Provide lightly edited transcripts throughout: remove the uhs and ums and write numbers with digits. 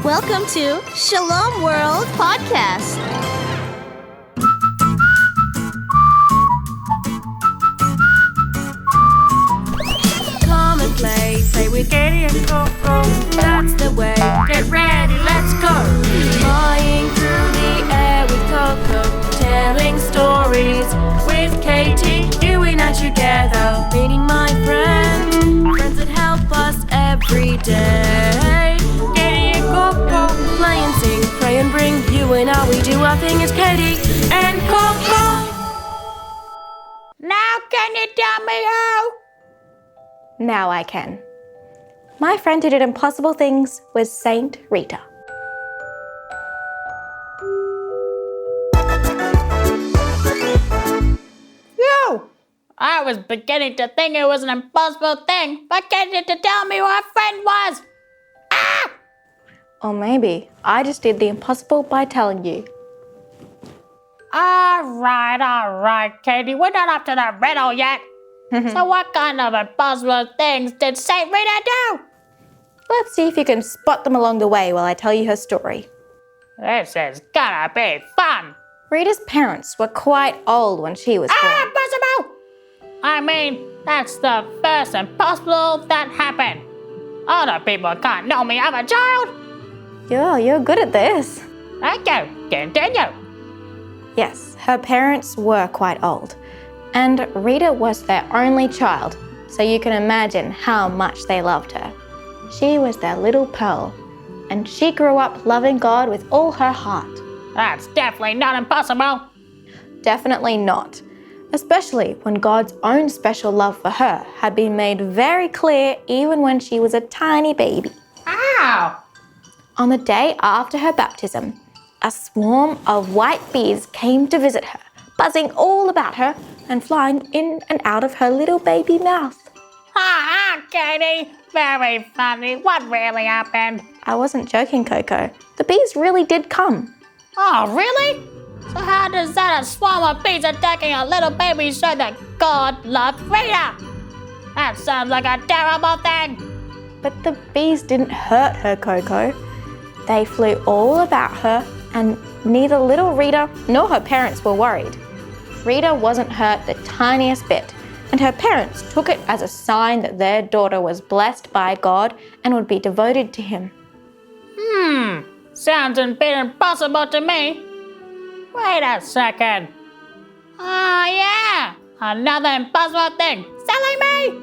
Welcome to Shalom World Podcasts. Come and play with Katie and Coco. That's the way. Get ready, let's go. Flying through the air with Coco, telling stories with Katie. You and I together, meeting my friends that help us every day. Katie and Coco, play and sing, pray and bring. You and I, we do our thing as Katie and Coco. Now can you tell me who? Now I can. My friend who did impossible things was Saint Rita. You! I was beginning to think it was an impossible thing, but can you tell me who her friend was? Ah! Or maybe I just did the impossible by telling you. All right, Katie. We're not up to the riddle yet. So what kind of impossible things did Saint Rita do? Let's see if you can spot them along the way while I tell you her story. This is gonna be fun. Rita's parents were quite old when she was born. Impossible! I mean, that's the first impossible that happened. Other people can't know me. I'm a child. You're good at this. Thank you. Continue. Yes, her parents were quite old. And Rita was their only child, so you can imagine how much they loved her. She was their little pearl, and she grew up loving God with all her heart. That's definitely not impossible. Definitely not, especially when God's own special love for her had been made very clear even when she was a tiny baby. Ow! On the day after her baptism, a swarm of white bees came to visit her, buzzing all about her and flying in and out of her little baby mouth. Katie, very funny. What really happened? I wasn't joking, Coco. The bees really did come. Oh, really? So how does that a swarm of bees attacking a little baby show that God loved Rita? That sounds like a terrible thing. But the bees didn't hurt her, Coco. They flew all about her, and neither little Rita nor her parents were worried. Rita wasn't hurt the tiniest bit, and her parents took it as a sign that their daughter was blessed by God and would be devoted to him. Sounds a bit impossible to me. Wait a second. Oh, yeah. Another impossible thing. Silly me!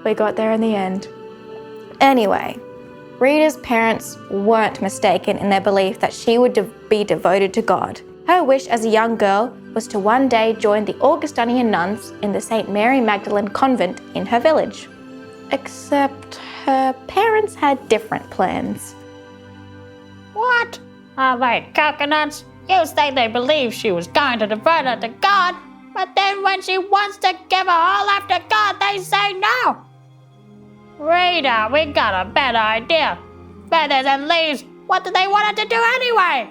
We got there in the end. Anyway, Rita's parents weren't mistaken in their belief that she would be devoted to God. Her wish as a young girl was to one day join the Augustinian nuns in the St. Mary Magdalene convent in her village. Except her parents had different plans. What? Are they coconuts? You say they believe she was going to devote her to God, but then when she wants to give her all up to God, they say no. Rita, we got a better idea. Feathers and leaves. What do they want her to do anyway?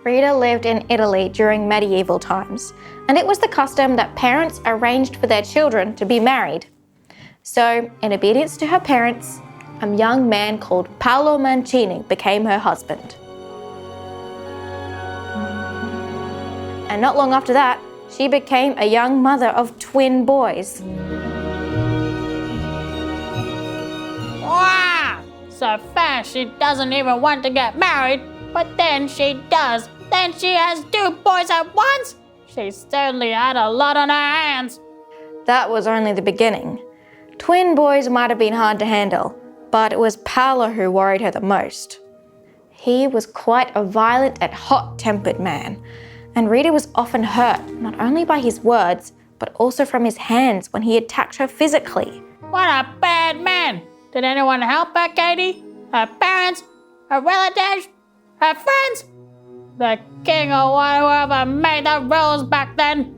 Rita lived in Italy during medieval times, and it was the custom that parents arranged for their children to be married. So, in obedience to her parents, a young man called Paolo Mancini became her husband. And not long after that, she became a young mother of twin boys. Wow! So first she doesn't even want to get married, but then she does. Then she has two boys at once? She certainly had a lot on her hands. That was only the beginning. Twin boys might have been hard to handle, but it was Paolo who worried her the most. He was quite a violent and hot-tempered man, and Rita was often hurt not only by his words, but also from his hands when he attacked her physically. What a bad man. Did anyone help her, Katie? Her parents? Her relatives? Her friends? The king or whoever made the rules back then?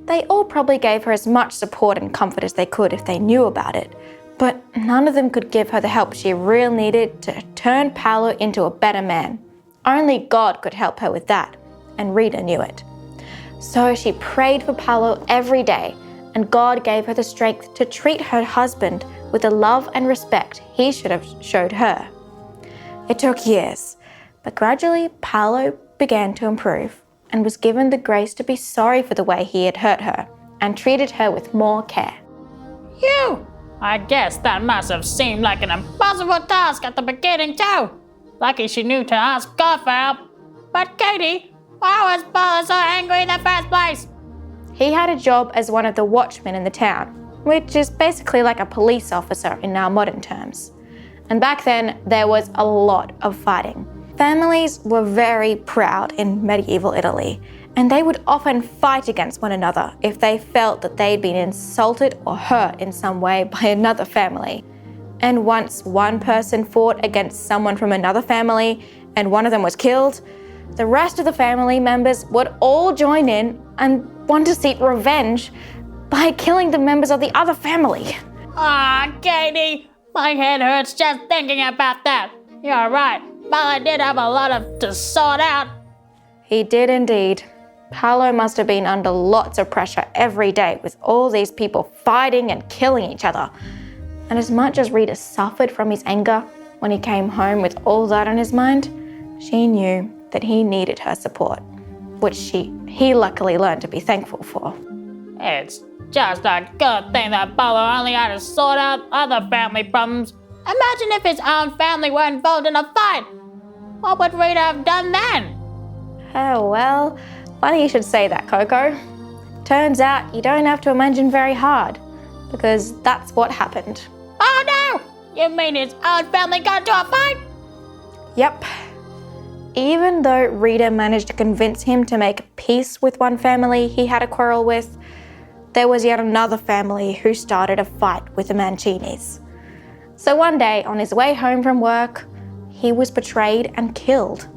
They all probably gave her as much support and comfort as they could if they knew about it, but none of them could give her the help she really needed to turn Paolo into a better man. Only God could help her with that, and Rita knew it. So she prayed for Paolo every day, and God gave her the strength to treat her husband with the love and respect he should have showed her. It took years, but gradually Paolo began to improve and was given the grace to be sorry for the way he had hurt her and treated her with more care. Phew! I guess that must have seemed like an impossible task at the beginning too. Lucky she knew to ask God for help. But Katie, why was Paolo so angry in the first place? He had a job as one of the watchmen in the town, which is basically like a police officer in our modern terms. And back then, there was a lot of fighting. Families were very proud in medieval Italy, and they would often fight against one another if they felt that they'd been insulted or hurt in some way by another family. And once one person fought against someone from another family and one of them was killed, the rest of the family members would all join in and want to seek revenge by killing the members of the other family. Katie, my head hurts just thinking about that. You're right, Paolo did have a lot to sort out. He did indeed. Paolo must have been under lots of pressure every day with all these people fighting and killing each other. And as much as Rita suffered from his anger when he came home with all that on his mind, she knew that he needed her support, which he luckily learned to be thankful for. It's just a good thing that Paolo only had to sort out other family problems. Imagine if his own family were involved in a fight. What would Rita have done then? Oh, well, funny you should say that, Coco. Turns out you don't have to imagine very hard, because that's what happened. Oh no! You mean his own family got into a fight? Yep. Even though Rita managed to convince him to make peace with one family he had a quarrel with, there was yet another family who started a fight with the Mancinis. So one day, on his way home from work, he was betrayed and killed.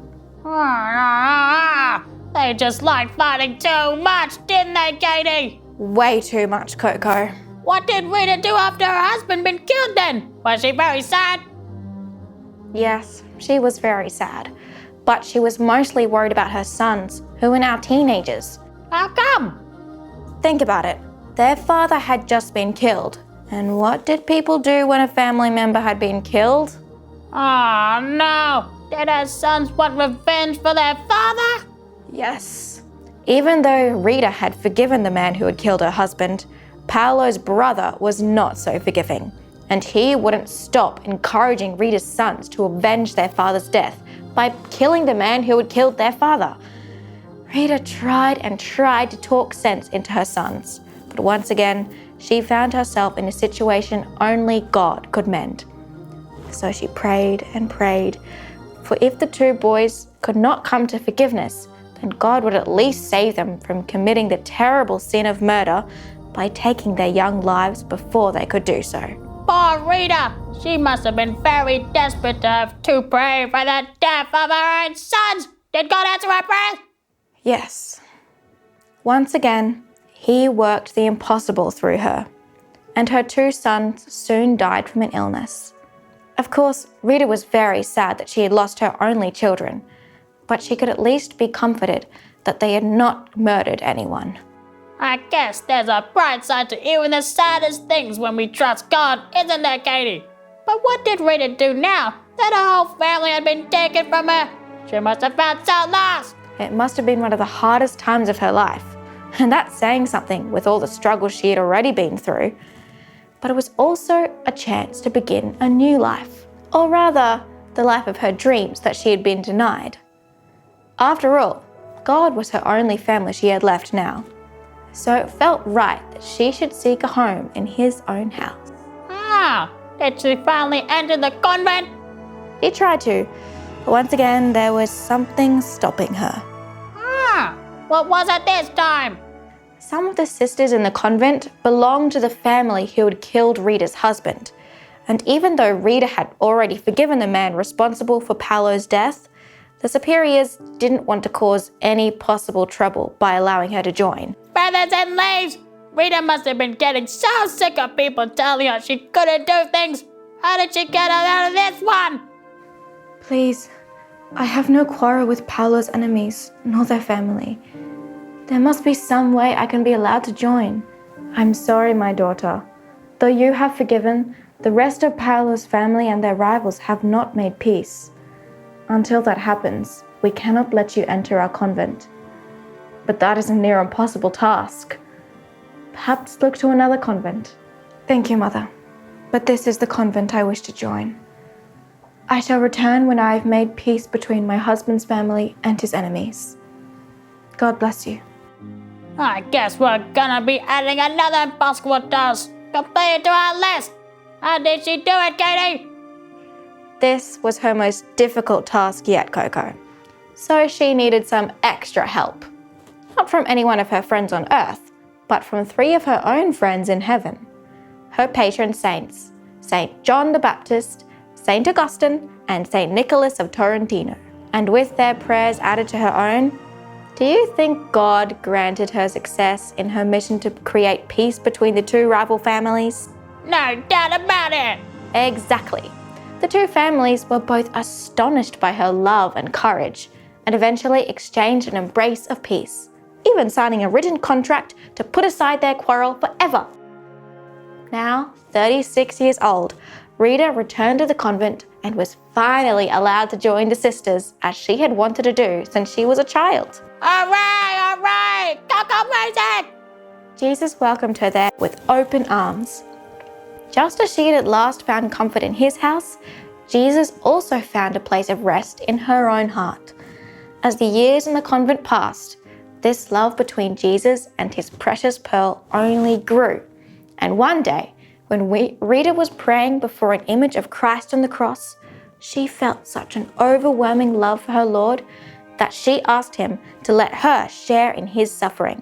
They just liked fighting too much, didn't they, Katie? Way too much, Coco. What did Rita do after her husband been killed then? Was she very sad? Yes, she was very sad. But she was mostly worried about her sons, who are now teenagers. How come? Think about it. Their father had just been killed. And what did people do when a family member had been killed? Oh no! Did her sons want revenge for their father? Yes. Even though Rita had forgiven the man who had killed her husband, Paolo's brother was not so forgiving. And he wouldn't stop encouraging Rita's sons to avenge their father's death by killing the man who had killed their father. Rita tried and tried to talk sense into her sons, but once again, she found herself in a situation only God could mend. So she prayed and prayed, for if the two boys could not come to forgiveness, then God would at least save them from committing the terrible sin of murder by taking their young lives before they could do so. Poor Rita! She must have been very desperate to have to pray for the death of her own sons! Did God answer her prayer? Yes. Once again, he worked the impossible through her, and her two sons soon died from an illness. Of course, Rita was very sad that she had lost her only children, but she could at least be comforted that they had not murdered anyone. I guess there's a bright side to even the saddest things when we trust God, isn't there, Katie? But what did Rita do now that her whole family had been taken from her? She must have felt so lost. It must have been one of the hardest times of her life, and that's saying something with all the struggles she had already been through. But it was also a chance to begin a new life, or rather, the life of her dreams that she had been denied. After all, God was her only family she had left now. So it felt right that she should seek a home in his own house. Did she finally enter the convent? She tried to, but once again there was something stopping her. What was it this time? Some of the sisters in the convent belonged to the family who had killed Rita's husband. And even though Rita had already forgiven the man responsible for Paolo's death, the superiors didn't want to cause any possible trouble by allowing her to join. Feathers and leaves! Rita must have been getting so sick of people telling her she couldn't do things. How did she get out of this one? Please, I have no quarrel with Paolo's enemies, nor their family. There must be some way I can be allowed to join. I'm sorry, my daughter. Though you have forgiven, the rest of Paolo's family and their rivals have not made peace. Until that happens, we cannot let you enter our convent. But that is a near impossible task. Perhaps look to another convent. Thank you, Mother. But this is the convent I wish to join. I shall return when I have made peace between my husband's family and his enemies. God bless you. I guess we're gonna be adding another impossible task completed to our list. How did she do it, Katie? This was her most difficult task yet, Coco. So she needed some extra help. Not from any one of her friends on earth, but from 3 of her own friends in heaven. Her patron saints, Saint John the Baptist, Saint Augustine, and Saint Nicholas of Torrentino. And with their prayers added to her own, do you think God granted her success in her mission to create peace between the 2 rival families? No doubt about it. Exactly. The 2 families were both astonished by her love and courage, and eventually exchanged an embrace of peace, even signing a written contract to put aside their quarrel forever. Now, 36 years old, Rita returned to the convent and was finally allowed to join the sisters as she had wanted to do since she was a child. All right, Coco music! Jesus welcomed her there with open arms. Just as she had at last found comfort in his house, Jesus also found a place of rest in her own heart. As the years in the convent passed, this love between Jesus and his precious pearl only grew. And one day, when Rita was praying before an image of Christ on the cross, she felt such an overwhelming love for her Lord that she asked him to let her share in his suffering.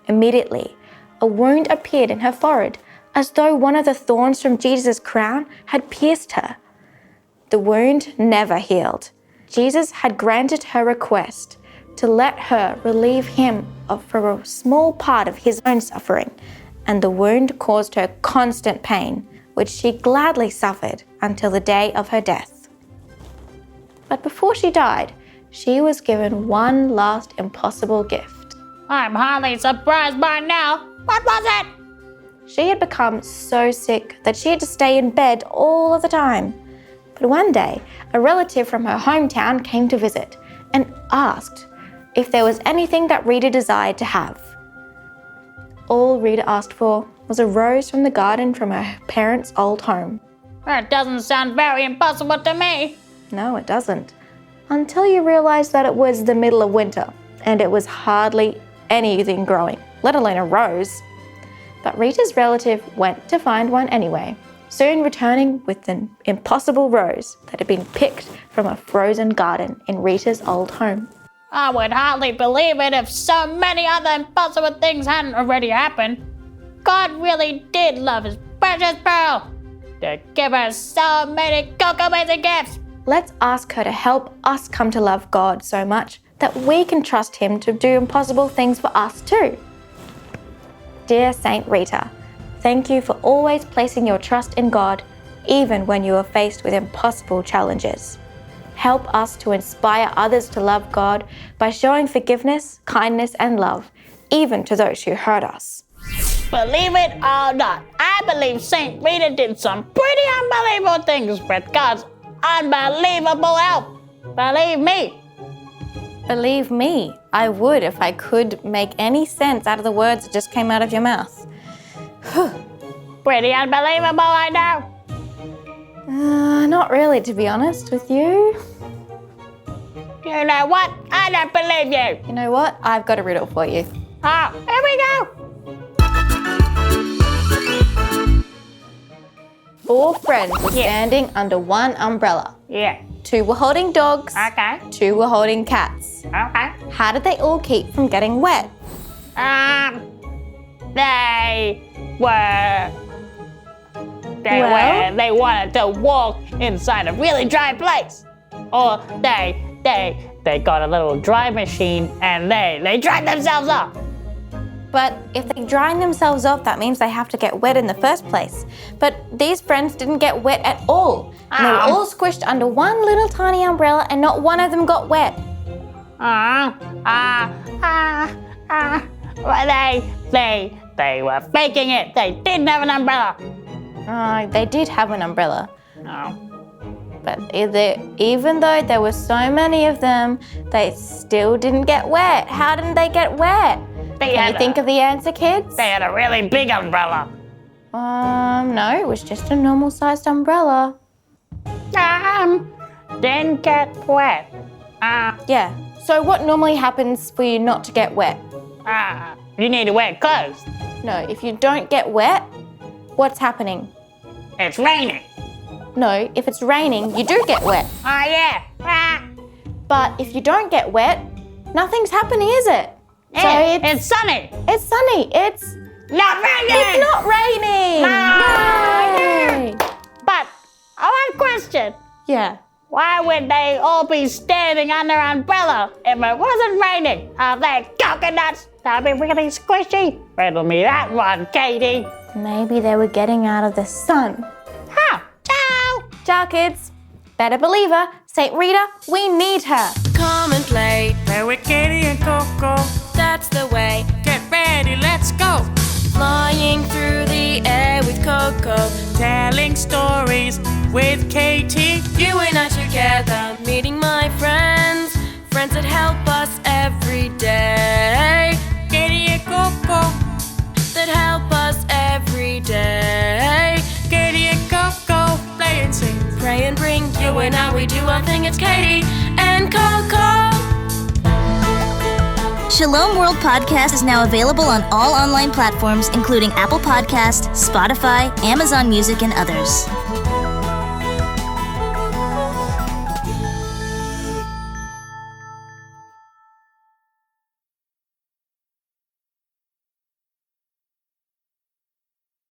Immediately, a wound appeared in her forehead, as though one of the thorns from Jesus' crown had pierced her. The wound never healed. Jesus had granted her request to let her relieve him for a small part of his own suffering, and the wound caused her constant pain, which she gladly suffered until the day of her death. But before she died, she was given one last impossible gift. I'm hardly surprised by now. What was it? She had become so sick that she had to stay in bed all of the time. But one day, a relative from her hometown came to visit and asked if there was anything that Rita desired to have. All Rita asked for was a rose from the garden from her parents' old home. That doesn't sound very impossible to me. No, it doesn't. Until you realize that it was the middle of winter and it was hardly anything growing, let alone a rose. But Rita's relative went to find one anyway, soon returning with an impossible rose that had been picked from a frozen garden in Rita's old home. I would hardly believe it if so many other impossible things hadn't already happened. God really did love his precious pearl to give her so many Coco amazing gifts. Let's ask her to help us come to love God so much that we can trust him to do impossible things for us too. Dear Saint Rita, thank you for always placing your trust in God, even when you are faced with impossible challenges. Help us to inspire others to love God by showing forgiveness, kindness, and love, even to those who hurt us. Believe it or not, I believe Saint Rita did some pretty unbelievable things with God's unbelievable help. Believe me. Believe me, I would if I could make any sense out of the words that just came out of your mouth. Pretty unbelievable, I know. Not really, to be honest with you. You know what? I don't believe you. You know what? I've got a riddle for you. Oh, here we go. 4 friends were standing under one umbrella. Yeah. 2 were holding dogs. Okay. 2 were holding cats. Okay. How did they all keep from getting wet? They wanted to walk inside a really dry place. Or they got a little dry machine and they dried themselves off. But if they drying themselves off, that means they have to get wet in the first place. But these friends didn't get wet at all. And they were all squished under one little tiny umbrella and not one of them got wet. They were faking it. They didn't have an umbrella. They did have an umbrella. Oh. but even though there were so many of them, they still didn't get wet. How didn't they get wet? Can you think of the answer, kids? They had a really big umbrella. No, it was just a normal-sized umbrella. Didn't get wet. Yeah. So what normally happens for you not to get wet? You need to wear clothes. No, if you don't get wet, what's happening? It's raining. No, if it's raining, you do get wet. Oh, yeah. But if you don't get wet, nothing's happening, is it? It's sunny. It's sunny. It's not raining. It's not raining. No. But I have a question. Yeah. Why would they all be standing under an umbrella if it wasn't raining? Are they coconuts? That'd be really squishy. Riddle me that one, Katie. Maybe they were getting out of the sun. Ciao. Ciao, kids. Better believe her. St. Rita, we need her. Come and play with Katie and Coco. That's the way. Get ready, let's go. Flying through the air with Coco. Telling stories with Katie. You and I together. Meeting my friends. Friends that help us every day. Katie and Coco. That help us every day. Katie and Coco. Play and sing. Pray and bring. You and I, we do our thing. It's Katie and Coco. Shalom World Podcast is now available on all online platforms, including Apple Podcast, Spotify, Amazon Music, and others.